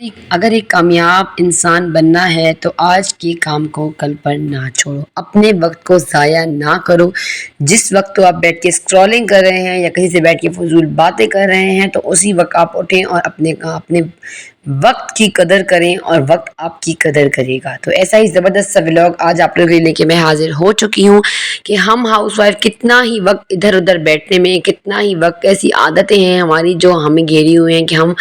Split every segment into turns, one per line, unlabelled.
اگر ایک کامیاب انسان بننا ہے تو آج کے کام کو کل پر نہ چھوڑو، اپنے وقت کو ضائع نہ کرو۔ جس وقت تو آپ بیٹھ کے اسکرولنگ کر رہے ہیں یا کہیں سے بیٹھ کے فضول باتیں کر رہے ہیں تو اسی وقت آپ اٹھیں اور اپنے وقت کی قدر کریں اور وقت آپ کی قدر کرے گا۔ تو ایسا ہی زبردست سا ولاگ آج آپ لوگوں کے لے کے میں حاضر ہو چکی ہوں کہ ہم ہاؤس وائف کتنا ہی وقت ادھر ادھر بیٹھنے میں، کتنا ہی وقت ایسی عادتیں ہیں ہماری جو ہمیں گھیری ہوئی ہیں کہ ہم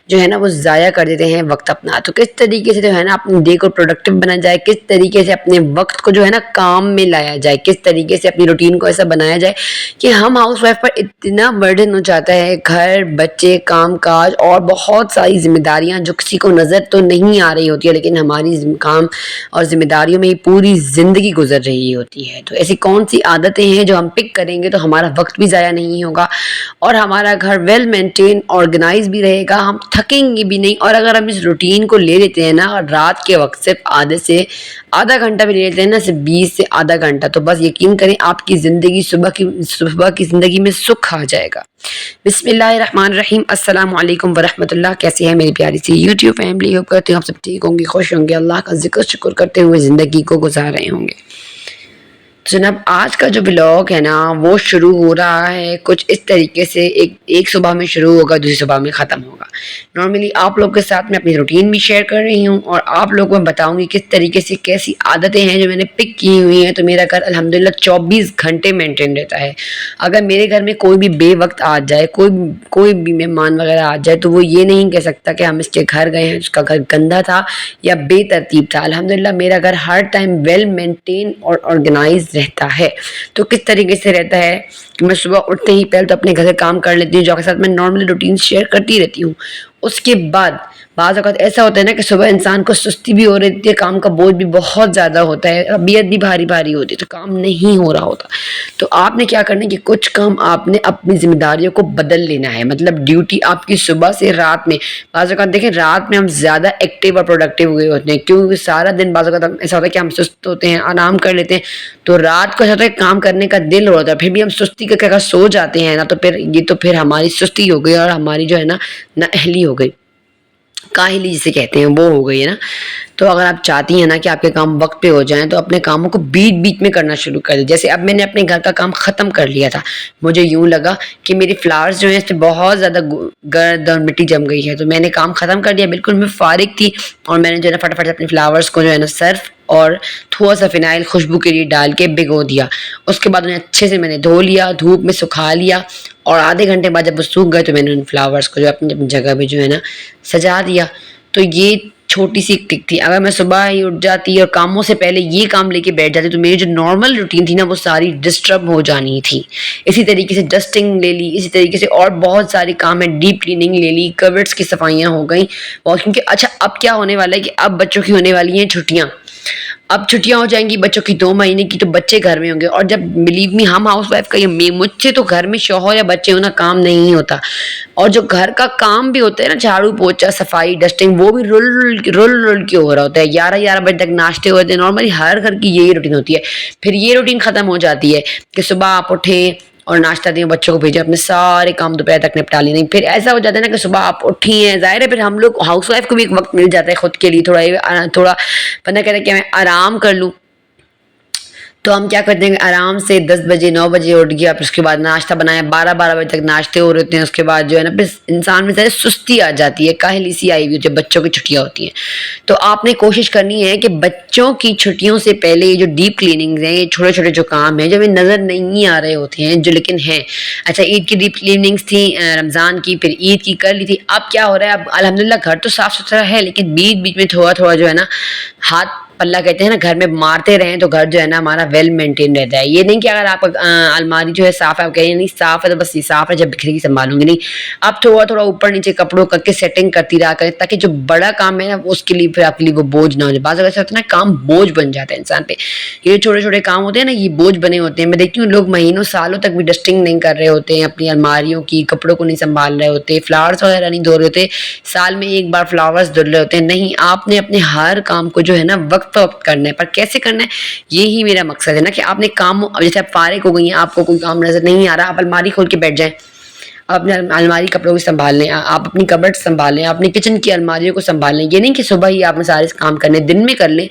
جو ہے نا وہ ضائع کر دیتے ہیں وقت اپنا۔ تو کس طریقے سے جو ہے نا اپنے ڈے کو پروڈکٹیو بنا جائے، کس طریقے سے اپنے وقت کو جو ہے نا کام میں لایا جائے، کس طریقے سے اپنی روٹین کو ایسا بنایا جائے کہ ہم ہاؤس وائف پر اتنا برڈن ہو جاتا ہے، گھر، بچے، کام کاج اور بہت ساری ذمہ داریاں جو کسی کو نظر تو نہیں آ رہی ہوتی ہے، لیکن ہماری کام اور ذمہ داریوں میں ہی پوری زندگی گزر رہی ہوتی ہے۔ تو ایسی کون سی عادتیں ہیں جو ہم پک کریں گے تو ہمارا وقت بھی ضائع نہیں ہوگا اور ہمارا گھر ویل مینٹین آرگنائز بھی رہے گا، ہم تھکیں گے بھی نہیں۔ اور اگر ہم اس روٹین کو لے لیتے ہیں نا اور رات کے وقت صرف آدھا گھنٹہ بھی لے لیتے ہیں نا، صرف 20 سے آدھا گھنٹہ، تو بس یقین کریں آپ کی زندگی صبح کی زندگی میں سکھ آ جائے گا۔ بسم اللہ الرحمن الرحیم، السلام علیکم ورحمۃ اللہ۔ کیسے ہیں میری پیاری سی یوٹیوب فیملی؟ ہوپ کرتے ہیں آپ سب ٹھیک ہوں گے، خوش ہوں گے، اللہ کا ذکر شکر کرتے ہوئے زندگی کو گزار رہے ہوں گے۔ جناب آج کا جو بلاگ ہے نا وہ شروع ہو رہا ہے کچھ اس طریقے سے، ایک صبح میں شروع ہوگا، دوسری صبح میں ختم ہوگا۔ نارملی آپ لوگ کے ساتھ میں اپنی روٹین بھی شیئر کر رہی ہوں اور آپ لوگوں کو بتاؤں گی کس طریقے سے کیسی عادتیں ہیں جو میں نے پک کی ہوئی ہیں۔ تو میرا گھر الحمدللہ 24 گھنٹے مینٹین رہتا ہے۔ اگر میرے گھر میں کوئی بھی بے وقت آ جائے، کوئی بھی مہمان وغیرہ آ جائے تو وہ یہ نہیں کہہ سکتا کہ ہم اس کے گھر گئے ہیں، اس کا گھر گندا تھا یا بے ترتیب تھا۔ الحمدللہ میرا گھر ہر ٹائم ویل مینٹین اور آرگنائز رہتا ہے۔ تو کس طریقے سے رہتا ہے کہ میں صبح اٹھتے ہی پہلے تو اپنے گھر سے کام کر لیتی ہوں، جو کے ساتھ میں نارملی روٹین شیئر کرتی رہتی ہوں۔ اس کے بعد بعض اوقات ایسا ہوتا ہے نا کہ صبح انسان کو سستی بھی ہو رہی ہے، کام کا بوجھ بھی بہت زیادہ ہوتا ہے، طبیعت بھی بھاری بھاری ہوتی ہے، تو کام نہیں ہو رہا ہوتا۔ تو آپ نے کیا کرنا ہے کہ کچھ کام آپ نے اپنی ذمہ داریوں کو بدل لینا ہے، مطلب ڈیوٹی آپ کی صبح سے رات میں۔ بعض اوقات دیکھیں رات میں ہم زیادہ ایکٹیو اور پروڈکٹیو ہوئے ہوتے ہیں، کیونکہ سارا دن بعض اوقات ایسا ہوتا ہے کہ ہم سست ہوتے ہیں، آرام کر لیتے ہیں، تو رات کو ایسا ہوتا ہے کام کرنے کا دل ہوتا ہے، پھر بھی ہم سستی کر کے سو جاتے ہیں نا، تو پھر ہماری سستی ہو گئی اور ہماری جو ہے نا نااہلی ہو گئی، کاہلی جسے کہتے ہیں وہ ہو گئی ہے نا۔ تو اگر آپ چاہتی ہیں نا کہ آپ کے کام وقت پہ ہو جائیں تو اپنے کاموں کو بیچ میں کرنا شروع کر دیں۔ جیسے اب میں نے اپنے گھر کا کام ختم کر لیا تھا، مجھے یوں لگا کہ میری فلاورز جو ہیں اس پہ بہت زیادہ گرد اور مٹی جم گئی ہے، تو میں نے کام ختم کر دیا، بالکل میں فارغ تھی اور میں نے جو ہے نا فٹافٹ اپنے فلاورز کو جو ہے نا سرف اور تھوڑا سا فنائل خوشبو کے لیے ڈال کے بھگو دیا۔ اس کے بعد انہیں اچھے سے میں نے دھو لیا، دھوپ میں سکھا لیا، اور آدھے گھنٹے بعد جب وہ سوکھ گئے تو میں نے ان فلاورز کو جو اپنی جگہ پہ جو ہے نا سجا دیا۔ تو یہ چھوٹی سی ٹک تھی۔ اگر میں صبح ہی اٹھ جاتی اور کاموں سے پہلے یہ کام لے کے بیٹھ جاتی تو میری جو نارمل روٹین تھی نا وہ ساری ڈسٹرب ہو جانی تھی۔ اسی طریقے سے ڈسٹنگ لے لی، اسی طریقے سے اور بہت ساری کام ہے، ڈیپ کلیننگ لے لی، کبرڈس کی صفائیاں ہو گئیں بہت، کیونکہ اچھا اب کیا ہونے والا ہے کہ اب بچوں کی ہونے والی ہیں چھٹیاں۔ اب چھٹیاں ہو جائیں گی بچوں کی 2 مہینے کی، تو بچے گھر میں ہوں گے، اور جب بلیو می ہم ہاؤس وائف کا مجھ سے تو گھر میں شوہر یا بچے ہونا کام نہیں ہوتا، اور جو گھر کا کام بھی ہوتا ہے نا، جھاڑو پوچھا صفائی ڈسٹنگ، وہ بھی رول کے ہو رہا ہوتا ہے۔ 11 بجے تک ناشتے ہوتے ہیں، نارملی ہر گھر کی یہی روٹین ہوتی ہے۔ پھر یہ روٹین ختم ہو جاتی ہے کہ صبح آپ اٹھیں اور ناشتہ دیں، بچوں کو بھیجیں، اپنے سارے کام دوپہر تک نپٹا لینے۔ پھر ایسا ہو جاتا ہے نا کہ صبح آپ اٹھی ہیں، ظاہر ہے پھر ہم لوگ ہاؤس وائف کو بھی ایک وقت مل جاتا ہے خود کے لیے، تھوڑا بندہ کہتا ہے کہ میں آرام کر لوں، تو ہم کیا کرتے ہیں آرام سے 10 بجے 9 بجے اٹھ گیا، پھر اس کے بعد ناشتہ بنایا، 12 بجے تک ناشتے ہو رہے ہوتے ہیں، اس کے بعد جو ہے نا پھر انسان میں سستی آ جاتی ہے، کاہلی سی آئی ہوئی ہوتی ہے، بچوں کی چھٹیاں ہوتی ہیں۔ تو آپ نے کوشش کرنی ہے کہ بچوں کی چھٹیوں سے پہلے یہ جو ڈیپ کلیننگز ہیں، یہ چھوٹے چھوٹے جو کام ہیں جو ہمیں نظر نہیں آ رہے ہوتے ہیں، جو لیکن ہیں، اچھا عید کی ڈیپ کلیننگز تھیں، رمضان کی، پھر عید کی کر لی تھی، اب کیا ہو رہا ہے، اب الحمدللہ گھر تو صاف ستھرا ہے، لیکن بیچ میں تھوڑا جو ہے نا ہاتھ پلہ کہتے ہیں نا، گھر میں مارتے رہیں تو گھر جو ہے نا ہمارا ویل مینٹین رہتا ہے۔ یہ نہیں کہ اگر آپ الماری جو ہے صاف ہے، آپ کہیں نہیں صاف ہے تو بس یہ صاف ہے، جب بکھری سنبھالوں گی، نہیں، آپ تھوڑا اوپر نیچے کپڑوں کر کے سیٹنگ کرتی رہا کریں، تاکہ جو بڑا کام ہے نا اس کے لیے پھر آپ کے لیے وہ بوجھ نہ ہو جائے۔ بعض اوقات ایسا ہوتا ہے نا کام بوجھ بن جاتا ہے انسان پہ، یہ چھوٹے چھوٹے کام ہوتے ہیں نا یہ بوجھ بنے ہوتے ہیں۔ میں دیکھتی ہوں لوگ مہینوں سالوں تک بھی ڈسٹنگ نہیں کر رہے ہوتے ہیں، اپنی الماریوں کی، کپڑوں کو نہیں سنبھال رہے ہوتے، فلاورز وغیرہ نہیں دھو رہے ہوتے، سال میں ایک بار فلاورز دھل رہے ہوتے ہیں۔ نہیں، آپ نے اپنے ہر کام کو جو ہے نا وقت کرنا ہے، پر کیسے کرنا ہے یہی میرا مقصد ہے نا، کہ آپ نے کام، جیسے آپ فارغ ہو گئی ہیں، آپ کو کوئی کام نظر نہیں آ رہا، آپ الماری کھول کے بیٹھ جائیں، آپ اپنے الماری کپڑوں کو سنبھال لیں، آپ اپنی کبرڈ سنبھال لیں، آپ اپنی کچن کی الماریوں کو سنبھال لیں. یہ نہیں کہ صبح ہی آپ نے سارے کام کرنے، دن میں کر لیں.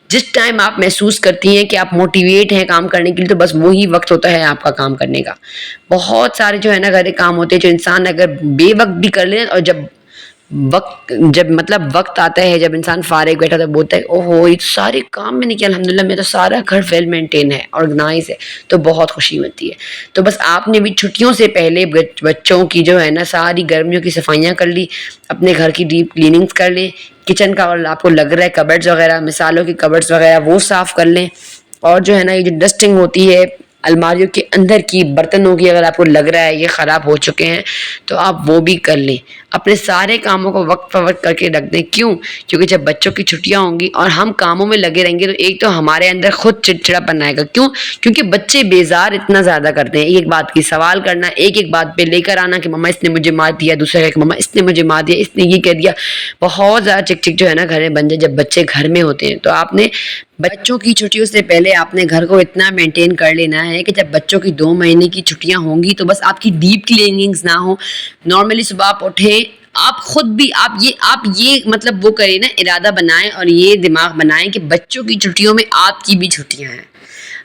جس ٹائم آپ محسوس کرتی ہیں کہ آپ موٹیویٹ ہیں کام کرنے کے لیے، تو بس وہی وقت ہوتا ہے آپ کا کام کرنے کا. بہت سارے جو ہے نا گھر کے کام ہوتے ہیں جو انسان اگر بے وقت بھی کر لے، اور جب مطلب وقت آتا ہے، جب انسان فارغ بیٹھا تو بولتا ہے اوہو یہ سارے کام میں نے کیا، الحمدللہ میں تو سارا گھر ویل مینٹین ہے، آرگنائز ہے، تو بہت خوشی ہوتی ہے. تو بس آپ نے بھی چھٹیوں سے پہلے بچوں کی جو ہے نا ساری گرمیوں کی صفائیاں کر لی، اپنے گھر کی ڈیپ کلیننگز کر لیں، کچن کا اور آپ کو لگ رہا ہے کبرڈز وغیرہ، مثالوں کی کبرڈز وغیرہ وہ صاف کر لیں. اور جو ہے نا یہ جو ڈسٹنگ ہوتی ہے الماریوں کے اندر کی برتنوں کی، اگر آپ کو لگ رہا ہے یہ خراب ہو چکے ہیں تو آپ وہ بھی کر لیں. اپنے سارے کاموں کو وقت فوقت کر کے رکھ دیں. کیوں؟ کیونکہ جب بچوں کی چھٹیاں ہوں گی اور ہم کاموں میں لگے رہیں گے تو ایک تو ہمارے اندر خود چڑچڑا پن آئے گا. کیوں؟ کیونکہ بچے بیزار اتنا زیادہ کرتے ہیں، ایک بات کی سوال کرنا، ایک بات پہ لے کر آنا کہ مما اس نے مجھے مار دیا، دوسرا کہ مما اس نے مجھے مار دیا، اس نے یہ کہہ دیا. بہت زیادہ چک چک جو ہے نا گھر میں بن جائے جب بچے گھر میں ہوتے ہیں. تو آپ نے بچوں کی چھٹیوں سے پہلے آپ نے گھر کو اتنا مینٹین کر لینا ہے کہ جب بچوں کی 2 مہینے کی چھٹیاں ہوں گی تو بس آپ کی ڈیپ کلیننگز نہ ہوں. نارملی صبح آپ اٹھیں، آپ خود بھی آپ یہ مطلب وہ کریں نا، ارادہ بنائیں اور یہ دماغ بنائیں کہ بچوں کی چھٹیوں میں آپ کی بھی چھٹیاں ہیں.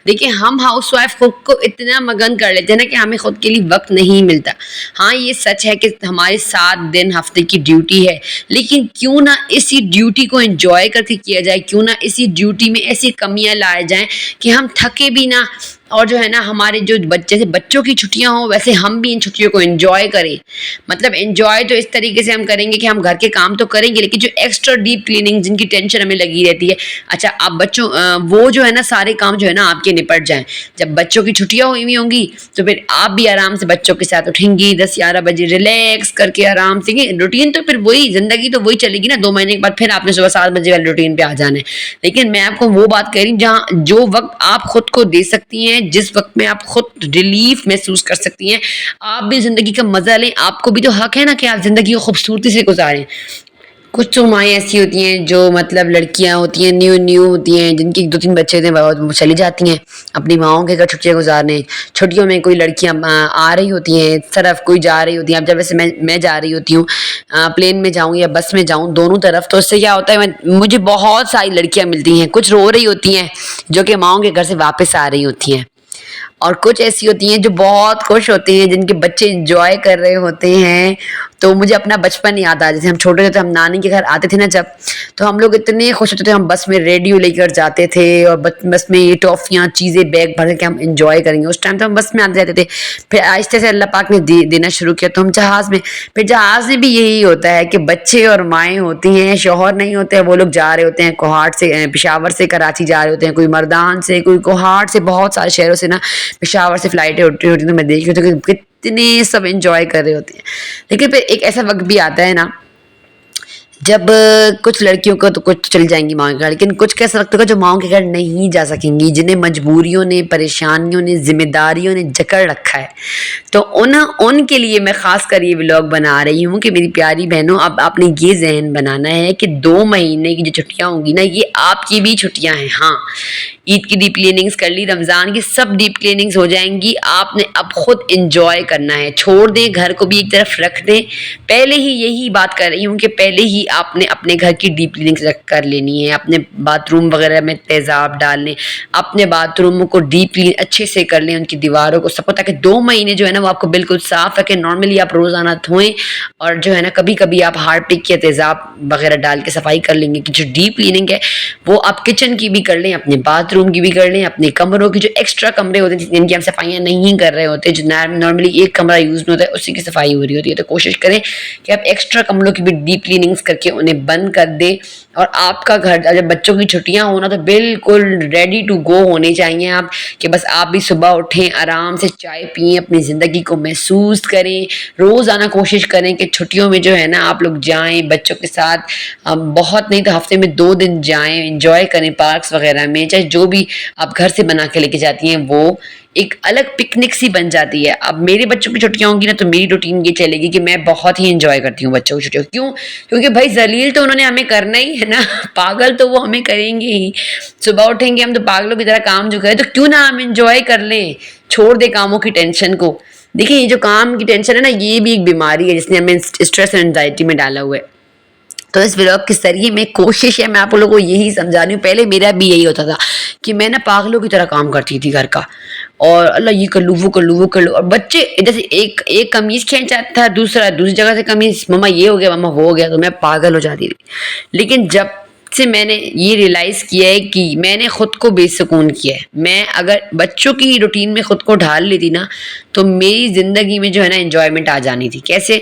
دیکھیں ہم ہاؤس وائف خود کو اتنا مگن کر لیتے ہیں نا کہ ہمیں خود کے لیے وقت نہیں ملتا. ہاں یہ سچ ہے کہ ہمارے 7 دن ہفتے کی ڈیوٹی ہے، لیکن کیوں نہ اسی ڈیوٹی کو انجوائے کر کے کیا جائے، کیوں نہ اسی ڈیوٹی میں ایسی کمیاں لائے جائیں کہ ہم تھکے بھی نہ، اور جو ہے نا ہمارے جو بچوں کی چھٹیاں ہوں ویسے ہم بھی ان چھٹیوں کو انجوائے کریں. مطلب انجوائے تو اس طریقے سے ہم کریں گے کہ ہم گھر کے کام تو کریں گے، لیکن جو ایکسٹرا ڈیپ کلیننگ جن کی ٹینشن ہمیں لگی رہتی ہے، اچھا آپ بچوں وہ جو ہے نا سارے کام جو ہے نا آپ کے نپٹ جائیں. جب بچوں کی چھٹیاں ہوئی ہوں گی تو پھر آپ بھی آرام سے بچوں کے ساتھ اٹھیں گی 10-11 بجے ریلیکس کر کے آرام سے. روٹین تو پھر وہی زندگی تو وہی چلے گی نا. 2 مہینے کے بعد پھر آپ نے صبح 7 بجے والی روٹین پہ آ جانا ہے. لیکن میں آپ کو وہ بات کہہ رہی ہوں جہاں جو وقت آپ خود کو دے سکتی ہیں، جس وقت میں آپ خود ریلیف محسوس کر سکتی ہیں، آپ بھی زندگی کا مزہ لیں. آپ کو بھی تو حق ہے نا کہ آپ زندگی کو خوبصورتی سے گزاریں. کچھ تو مائیں ایسی ہوتی ہیں جو مطلب لڑکیاں ہوتی ہیں نیو ہوتی ہیں، جن کی 2-3 بچے ہوتے ہیں، وہ چلی جاتی ہیں اپنی ماؤں کے گھر چھٹیاں گزارنے. چھٹیوں میں کوئی لڑکیاں آ رہی ہوتی ہیں طرف، کوئی جا رہی ہوتی ہیں. اب جب ویسے میں جا رہی ہوتی ہوں پلین میں جاؤں یا بس میں جاؤں، دونوں طرف، تو اس سے کیا ہوتا ہے مجھے بہت ساری لڑکیاں ملتی ہیں. کچھ رو رہی ہوتی ہیں جو کہ ماؤں کے گھر سے واپس آ رہی ہوتی ہیں، اور کچھ ایسی ہوتی ہیں جو بہت خوش ہوتی ہیں، جن کے بچے انجوائے کر رہے ہوتے ہیں. تو مجھے اپنا بچپن یاد آ جیسے ہم چھوٹے تھے تو ہم نانی کے گھر آتے تھے نا جب، تو ہم لوگ اتنے خوش ہوتے تھے. ہم بس میں ریڈیو لے کر جاتے تھے اور بس میں یہ ٹافیاں چیزیں بیگ بھر کے ہم انجوائے کریں گے. اس ٹائم تو ہم بس میں آتے جاتے تھے. پھر آہستہ سے اللہ پاک نے دینا شروع کیا تو ہم جہاز میں. پھر جہاز میں بھی یہی ہوتا ہے کہ بچے اور مائیں ہوتی ہیں، شوہر نہیں ہوتے ہیں. وہ لوگ جا رہے ہوتے ہیں کوہاٹ سے، پشاور سے کراچی جا رہے ہوتے ہیں، کوئی مردان سے، کوئی کوہاٹ سے، بہت سارے شہروں سے نا پشاور سے فلائٹیں اٹھتی ہوتی ہیں. تو میں دیکھ رہی ہوں کہ کتنے سب انجوائے کر رہے ہوتے ہیں. لیکن پھر ایک ایسا وقت بھی آتا ہے نا جب کچھ لڑکیوں کو تو کچھ چل جائیں گی ماؤں کے گھر، لیکن کچھ کیسا وقت ہوگا جو ماؤں کے گھر نہیں جا سکیں گی، جنہیں مجبوریوں نے، پریشانیوں نے، ذمہ داریوں نے جکڑ رکھا ہے. تو ان کے لیے میں خاص کر یہ ولاگ بنا رہی ہوں کہ میری پیاری بہنوں، اب آپ نے یہ ذہن بنانا ہے کہ 2 مہینے کی جو چھٹیاں ہوں گی نا، یہ آپ کی بھی چھٹیاں ہیں. ہاں عید کی ڈیپ کلیننگز کر لی، رمضان کی سب ڈیپ کلیننگز ہو جائیں گی. آپ نے اب خود انجوائے کرنا ہے. چھوڑ دیں گھر کو بھی ایک طرف رکھ دیں. پہلے ہی یہی بات کر رہی ہوں کہ پہلے ہی آپ نے اپنے گھر کی ڈیپ کلیننگ کر لینی ہے. اپنے باتھ روم وغیرہ میں تیزاب ڈال لیں، اپنے باتھ روموں کو ڈیپ کلین اچھے سے کر لیں، ان کی دیواروں کو سب کو، تاکہ 2 مہینے جو ہے نا وہ آپ کو بالکل صاف رکھیں. نارملی آپ روزانہ دھوئیں، اور جو ہے نا کبھی کبھی آپ ہارپک یا تیزاب وغیرہ ڈال کے صفائی کر لیں گے. کہ جو ڈیپ کلیننگ ہے وہ آپ کچن کی بھی کر لیں، اپنے باتھ روم کی بھی کر لیں، اپنے کمروں کی جو ایکسٹرا کمرے ہوتے ہیں جن کی ہم صفائیاں نہیں کر رہے ہوتے، جو نارملی ایک کمرہ یوز نہیں ہوتا ہے اسی کی صفائی ہو رہی ہوتی ہے. تو کوشش کریں کہ آپ ایکسٹرا کمروں کی بھی ڈیپ کلیننگز کر کے انہیں بند کر دیں. اور آپ کا گھر جب بچوں کی چھٹیاں ہونا تو بالکل ریڈی ٹو گو ہونے چاہیے آپ، کہ بس آپ بھی صبح اٹھیں، آرام سے چائے پئیں، اپنی زندگی کو محسوس کریں. روزانہ کوشش کریں کہ چھٹیوں میں جو ہے نا آپ لوگ جائیں بچوں کے ساتھ، بہت نہیں تو ہفتے میں 2 دن جائیں، انجوائے کریں پارکس وغیرہ میں، چاہے جو بھی آپ گھر سے بنا کے لے کے جاتی ہیں وہ ایک الگ پکنک سی بن جاتی ہے. اب میرے بچوں کی چھٹیاں ہوں گی نا تو میری روٹین یہ چلے گی کہ میں بہت ہی انجوائے کرتی ہوں بچوں کی چھٹیوں. کیوں؟ کیونکہ بھائی ذلیل تو انہوں نے ہمیں کرنا ہی ہے نا، پاگل تو وہ ہمیں کریں گے ہی. صبح اٹھیں گے ہم تو پاگلوں کی طرح کام جو کریں، تو کیوں نہ ہم انجوائے کر لیں. چھوڑ دے کاموں کی ٹینشن کو. دیکھیں یہ جو کام کی ٹینشن ہے نا یہ بھی ایک بیماری ہے جس نے ہمیں اسٹریس اور انزائٹی میں ڈالا ہوا ہے. تو اس ولاگ کے ذریعے میں کوشش ہے میں آپ لوگوں کو یہی سمجھا رہی ہوں. پہلے میرا بھی یہی ہوتا تھا کہ میں نا پاگلوں کی طرح کام کرتی تھی گھر کا, اور اللہ یہ کر لوں وہ کر لوں وہ کر لوں, اور بچے جیسے ایک قمیض کھینچ جاتا تھا, دوسری جگہ سے قمیض, مما یہ ہو گیا مما وہ ہو گیا, تو میں پاگل ہو جاتی تھی. لیکن جب سے میں نے یہ ریئلائز کیا ہے کہ میں نے خود کو بے سکون کیا ہے, میں اگر بچوں کی روٹین میں خود کو ڈھال لیتی نا تو میری زندگی میں جو ہے نا انجوائمنٹ آ جانی تھی. کیسے؟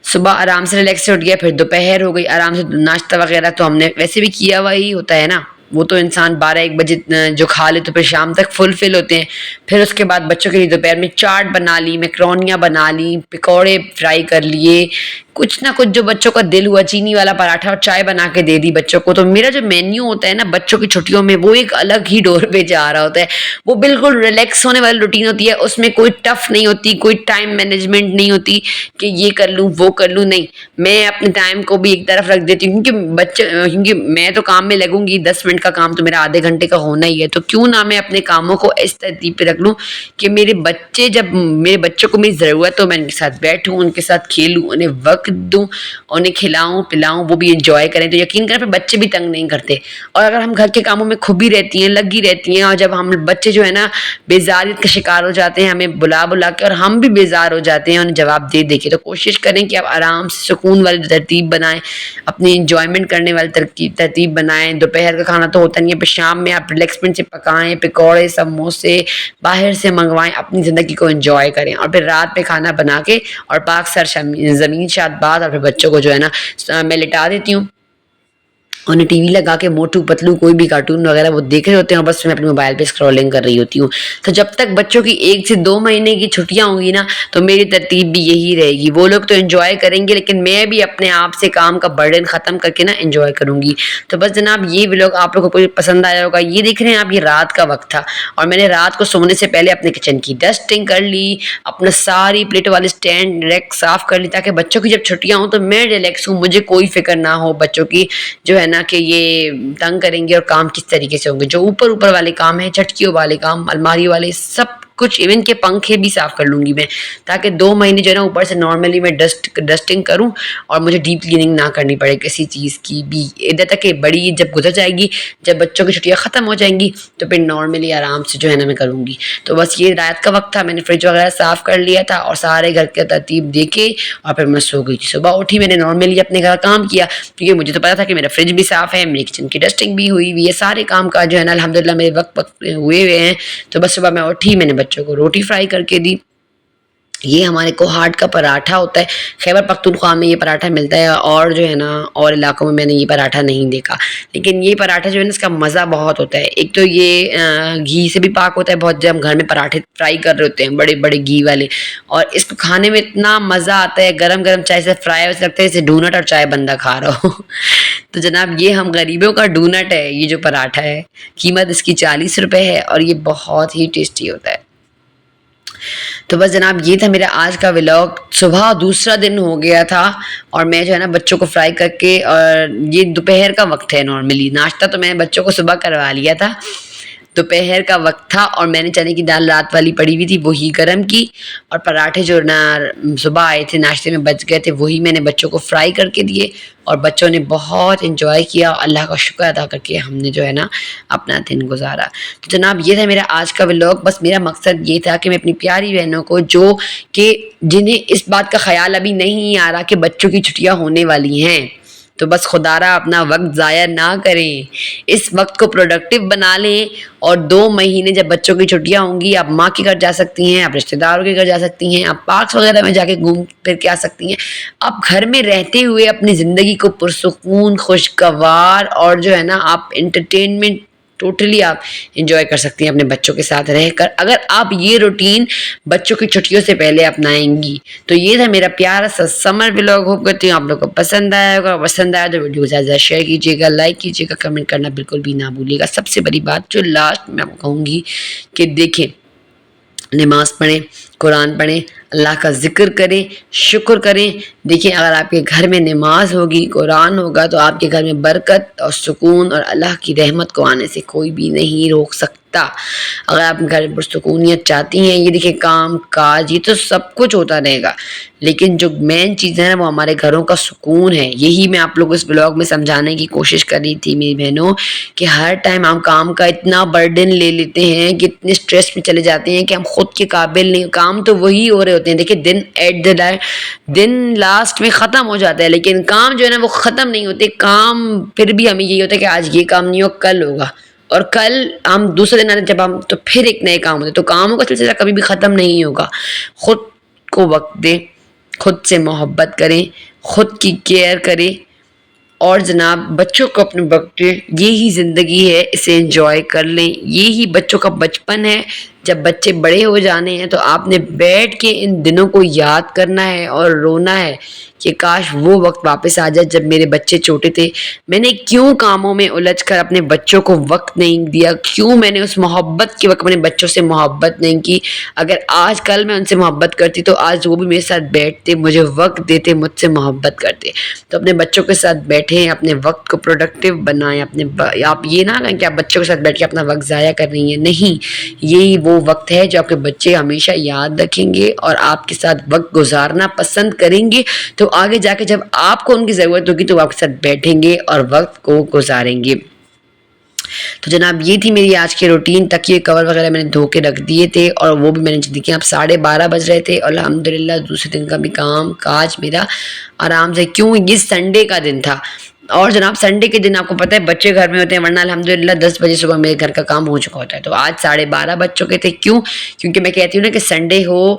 صبح آرام سے ریلیکس سے اٹھ گیا, پھر دوپہر ہو گئی, آرام سے ناشتہ وغیرہ تو ہم نے ویسے بھی کیا ہوا ہی ہوتا ہے نا, وہ تو انسان 12-1 بجے جو کھا لے تو پھر شام تک فل ہوتے ہیں. پھر اس کے بعد بچوں کے لیے دوپہر میں چاٹ بنا لی, میکرونیاں بنا لی, پکوڑے فرائی کر لیے, کچھ نہ کچھ جو بچوں کا دل ہوا, چینی والا پراٹھا اور چائے بنا کے دے دی بچوں کو. تو میرا جو مینیو ہوتا ہے نا بچوں کی چھٹیوں میں وہ ایک الگ ہی ڈور پہ جا رہا ہوتا ہے. وہ بالکل ریلیکس ہونے والی روٹین ہوتی ہے, اس میں کوئی ٹف نہیں ہوتی, کوئی ٹائم مینجمنٹ نہیں ہوتی کہ یہ کر لوں وہ کر لوں. نہیں, میں اپنے ٹائم کو بھی ایک طرف رکھ دیتی ہوں کیونکہ میں تو کام میں لگوں گی, 10 منٹ کا کام تو میرا آدھے گھنٹے کا ہونا ہی ہے. تو کیوں نہ میں اپنے کاموں کو اس ترتیب پہ رکھ لوں کہ میرے بچوں کو میری ضرورت ہو, میں ان کے ساتھ بیٹھوں, ان کے ساتھ کھیلوں, انہیں وقت دوں, انہیں کھلاؤں پلاؤں, وہ بھی انجوائے کریں. تو یقین کریں پھر بچے بھی تنگ نہیں کرتے. اور اگر ہم گھر کے کاموں میں کھبی رہتی ہیں, لگی رہتی ہیں, اور جب ہم بچے جو ہے نا بیزاریت کا شکار ہو جاتے ہیں, ہمیں بلا کے, اور ہم بھی بیزار ہو جاتے ہیں انہیں جواب دے کے, تو کوشش کریں کہ آپ آرام سے سکون والی ترتیب بنائیں, اپنی انجوائمنٹ کرنے والی ترتیب بنائیں. دوپہر کا کھانا تو ہوتا نہیں ہے, پھر شام میں آپ ریلیکسمنٹ سے پکائیں, پکوڑے سموسے باہر سے منگوائیں, اپنی زندگی کو انجوائے کریں. اور پھر رات میں کھانا بنا کے اور پاک سر زمین شاد باد, اور پھر بچوں کو جو ہے نا میں لٹا دیتی ہوں, انہیں ٹی وی لگا کے موٹو پتلو کوئی بھی کارٹون وغیرہ وہ دیکھ رہے ہوتے ہیں, اور بس میں اپنے موبائل پہ اسکرولنگ کر رہی ہوتی ہوں. تو جب تک بچوں کی 1 سے 2 مہینے کی چھٹیاں ہوں گی نا تو میری ترتیب بھی یہی رہے گی. وہ لوگ تو انجوائے کریں گے, لیکن میں بھی اپنے آپ سے کام کا برڈن ختم کر کے نا انجوائے کروں گی. تو بس جناب یہ ولاگ آپ لوگوں کو پسند آیا ہوگا. یہ دیکھ رہے ہیں آپ, یہ رات کا وقت تھا, اور میں نے رات کو سونے سے پہلے اپنے کچن کی ڈسٹنگ کر لی, اپنا ساری پلیٹ والے اسٹینڈ ریک صاف کر لی, تاکہ بچوں کی جب چھٹیاں ہوں تو میں ریلیکس ہوں, مجھے کوئی فکر نہ ہو بچوں کی جو ہے نا کہ یہ تنگ کریں گے اور کام کس طریقے سے ہوں گے. جو اوپر والے کام ہیں, چٹکیوں والے کام, الماری والے, سب کچھ, ایون کے پنکھے بھی صاف کر لوں گی میں, تاکہ 2 مہینے جو ہے نا اوپر سے نارملی میں ڈسٹنگ کروں, اور مجھے ڈیپ کلیننگ نہ کرنی پڑے کسی چیز کی بھی. ادھر تک کہ بڑی عید جب گزر جائے گی, جب بچوں کی چھٹیاں ختم ہو جائیں گی, تو پھر نارملی آرام سے جو ہے نا میں کروں گی. تو بس یہ رات کا وقت تھا, میں نے فریج وغیرہ صاف کر لیا تھا, اور سارے گھر کے ترتیب دیکھے, اور پھر میں سو گئی تھی. صبح اٹھی, میں نے نارملی اپنے گھر کام کیا, کیونکہ مجھے تو پتا تھا کہ میرا فریج بھی صاف ہے, میری کچن کی ڈسٹنگ بھی ہوئی ہوئی ہے, سارے کام کا جو ہے نا الحمدللہ میرے وقت ہوئے ہیں. تو بس صبح میں اٹھی, میں نے بچوں کو روٹی فرائی کر کے دی. یہ ہمارے کوہاٹ کا پراٹھا ہوتا ہے, خیبر پختونخوا میں یہ پراٹھا ملتا ہے, اور جو ہے نا اور علاقوں میں نے یہ پراٹھا نہیں دیکھا. لیکن یہ پراٹھا جو ہے نا اس کا مزہ بہت ہوتا ہے. ایک تو یہ گھی سے بھی پاک ہوتا ہے بہت, جب ہم گھر میں پراٹھے فرائی کر رہے ہوتے ہیں بڑے بڑے گھی والے, اور اس کو کھانے میں اتنا مزہ آتا ہے, گرم گرم چائے سے فرائی, ویسے لگتا ہے جیسے ڈونٹ اور چائے بندہ کھا رہا ہو. تو جناب یہ ہم غریبوں کا ڈونٹ ہے یہ جو پراٹھا ہے, قیمت اس کی 40 روپے ہے, اور یہ بہت ہی ٹیسٹی ہوتا ہے. تو بس جناب یہ تھا میرا آج کا ولاگ. صبح دوسرا دن ہو گیا تھا, اور میں جو ہے نا بچوں کو فرائی کر کے, اور یہ دوپہر کا وقت ہے, نارملی ناشتہ تو میں نے بچوں کو صبح کروا لیا تھا, دوپہر کا وقت تھا, اور میں نے چنے کی دال رات والی پڑی ہوئی تھی وہی گرم کی, اور پراٹھے جو نا صبح آئے تھے ناشتے میں بچ گئے تھے وہی میں نے بچوں کو فرائی کر کے دیے, اور بچوں نے بہت انجوائے کیا. اللہ کا شکر ادا کر کے ہم نے جو ہے نا اپنا دن گزارا. تو جناب یہ تھا میرا آج کا ولاگ. بس میرا مقصد یہ تھا کہ میں اپنی پیاری بہنوں کو جو کہ جنہیں اس بات کا خیال ابھی نہیں آ رہا کہ بچوں کی چھٹیاں ہونے والی ہیں, تو بس خدا را اپنا وقت ضائع نہ کریں, اس وقت کو پروڈکٹیو بنا لیں. اور 2 مہینے جب بچوں کی چھٹیاں ہوں گی, آپ ماں کے گھر جا سکتی ہیں, آپ رشتہ داروں کے گھر جا سکتی ہیں, آپ پارکس وغیرہ میں جا کے گھوم پھر کے آ سکتی ہیں. آپ گھر میں رہتے ہوئے اپنی زندگی کو پرسکون, خوشگوار, اور جو ہے نا آپ انٹرٹینمنٹ ٹوٹلی آپ انجوائے کر سکتی ہیں اپنے بچوں کے ساتھ رہ کر, اگر آپ یہ روٹین بچوں کی چھٹیوں سے پہلے اپنائیں گی. تو یہ تھا میرا پیارا سا سمر ولاگ. ہوپ کرتی ہوں آپ لوگوں کو پسند آیا ہوگا. پسند آیا تو ویڈیو کو زیادہ شیئر کیجیے گا, لائک کیجیے گا, کمنٹ کرنا بالکل بھی نہ بھولیے گا. سب سے بڑی بات جو لاسٹ میں آپ کو کہوں گی کہ دیکھیں, نماز پڑھیں, قرآن پڑھیں, اللہ کا ذکر کریں, شکر کریں. دیکھیں اگر آپ کے گھر میں نماز ہوگی, قرآن ہوگا, تو آپ کے گھر میں برکت اور سکون اور اللہ کی رحمت کو آنے سے کوئی بھی نہیں روک سکتا. اگر آپ گھر میں پرسکونیت چاہتی ہیں، یہ دیکھیں کام کاج یہ تو سب کچھ ہوتا رہے گا، لیکن جو مین چیز ہے نا وہ ہمارے گھروں کا سکون ہے. یہی میں آپ لوگوں کو اس بلاگ میں سمجھانے کی کوشش کر رہی تھی میری بہنوں، کہ ہر ٹائم ہم کام کا اتنا برڈن لے لیتے ہیں کہ اتنے اسٹریس میں چلے جاتے ہیں کہ ہم خود کے قابل نہیں. کام تو وہی ہو رہے ہوتے ہیں، دیکھیں دن ایٹ دا دن لاسٹ میں ختم ہو جاتا ہے، لیکن کام جو ہے نا وہ ختم نہیں ہوتے. کام پھر بھی ہمیں یہی ہوتا ہے کہ آج یہ کام نہیں ہو کل ہوگا، اور کل ہم دوسرے دن آتے جب ہم تو پھر ایک نئے کام ہوتے. تو کاموں کا سلسلہ کبھی بھی ختم نہیں ہوگا. خود کو وقت دیں، خود سے محبت کریں، خود کی کیئر کریں، اور جناب بچوں کو اپنے وقت دیں. یہی زندگی ہے، اسے انجوائے کر لیں. یہی بچوں کا بچپن ہے. جب بچے بڑے ہو جانے ہیں تو آپ نے بیٹھ کے ان دنوں کو یاد کرنا ہے اور رونا ہے کہ کاش وہ وقت واپس آ جائے جب میرے بچے چھوٹے تھے. میں نے کیوں کاموں میں الجھ کر اپنے بچوں کو وقت نہیں دیا، کیوں میں نے اس محبت کے وقت اپنے بچوں سے محبت نہیں کی. اگر آج کل میں ان سے محبت کرتی تو آج وہ بھی میرے ساتھ بیٹھتے، مجھے وقت دیتے، مجھ سے محبت کرتے. تو اپنے بچوں کے ساتھ بیٹھیں، اپنے وقت کو پروڈکٹیو بنائیں. آپ یہ نہ کہیں کہ آپ بچوں کے ساتھ بیٹھ کے اپنا وقت ضائع کر رہی ہیں، نہیں، یہی وہ وقت ہے جو آپ کے بچے ہمیشہ یاد رکھیں گے اور آپ کے ساتھ وقت گزارنا پسند کریں گے. تو آگے جا کے جب آپ کو ان کی ضرورت ہوگی تو وہ آپ کے ساتھ بیٹھیں گے اور وقت کو گزاریں گے. تو جناب یہ تھی میری آج کی روٹین. تکیے کور وغیرہ میں نے دھو کے رکھ دیے تھے اور وہ بھی میں نے دیکھیں اب 12:30 بج رہے تھے، اور الحمدللہ دوسرے دن کا بھی کام کاج میرا آرام سے. کیوں؟ یہ سنڈے کا دن تھا، اور جناب سنڈے کے دن آپ کو پتہ ہے بچے گھر میں ہوتے ہیں، ورنہ الحمدللہ 10 بجے صبح میرے گھر کا کام ہو چکا ہوتا ہے. تو آج 12:30 بج چکے تھے. کیوں؟ کیونکہ میں کہتی ہوں نا کہ سنڈے ہو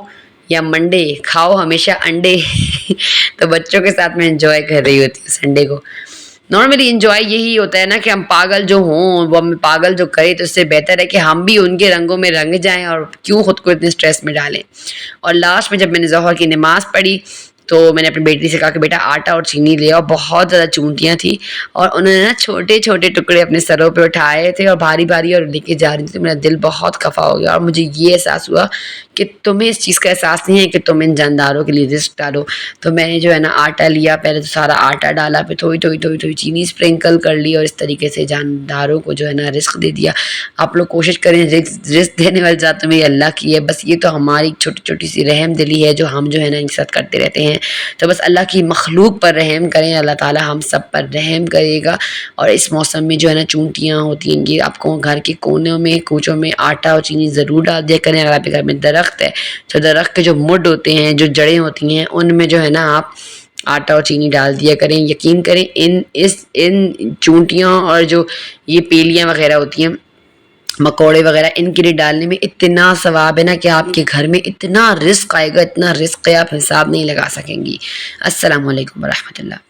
یا منڈے کھاؤ ہمیشہ انڈے. تو بچوں کے ساتھ میں انجوائے کر رہی ہوتی ہوں سنڈے کو. نارملی انجوائے یہی ہوتا ہے نا کہ ہم پاگل جو ہوں وہ ہمیں پاگل جو کرے، تو اس سے بہتر ہے کہ ہم بھی ان کے رنگوں میں رنگ جائیں اور کیوں خود کو اتنے اسٹریس میں ڈالیں. اور لاسٹ میں جب میں نے ظہر کی نماز پڑھی تو میں نے اپنی بیٹی سے کہا کہ بیٹا آٹا اور چینی لے آؤ. بہت زیادہ چونٹیاں تھیں اور انہوں نے نا چھوٹے چھوٹے ٹکڑے اپنے سروں پہ اٹھائے تھے اور بھاری بھاری اور لے کے جا رہی تھی. تو میرا دل بہت خفا ہو گیا اور مجھے یہ احساس ہوا کہ تمہیں اس چیز کا احساس نہیں ہے کہ تم ان جانداروں کے لیے رزق ڈالو. تو میں نے جو ہے نا آٹا لیا، پہلے تو سارا آٹا ڈالا، پھر تھوڑی تھوڑی تھوڑی تھوڑی چینی اسپرنکل کر لی اور اس طریقے سے جانداروں کو جو ہے نا رزق دے دیا. آپ لوگ کوشش کریں، رزق دینے والی ذات تو میری اللہ کی ہے، بس یہ تو ہماری چھوٹی چھوٹی سی رحم دلی ہے جو ہم جو ہے نا ان کے ساتھ کرتے رہتے ہیں. تو بس اللہ کی مخلوق پر رحم کریں، اللہ تعالی ہم سب پر رحم کرے گا. اور اس موسم میں جو ہے نا چونٹیاں ہوتی ہیں، یہ آپ کو گھر کے کونوں میں کوچوں میں آٹا اور چینی ضرور ڈال دیا کریں. اگر آپ کے گھر میں درخت ہے تو درخت کے جو مڈ ہوتے ہیں، جو جڑیں ہوتی ہیں، ان میں جو ہے نا آپ آٹا اور چینی ڈال دیا کریں. یقین کریں ان چونٹیاں اور جو یہ پیلیاں وغیرہ ہوتی ہیں، مکوڑے وغیرہ، ان کے لیے ڈالنے میں اتنا ثواب ہے نا کہ آپ کے گھر میں اتنا رزق آئے گا، اتنا رزق ہے آپ حساب نہیں لگا سکیں گی. السلام علیکم ورحمۃ اللہ.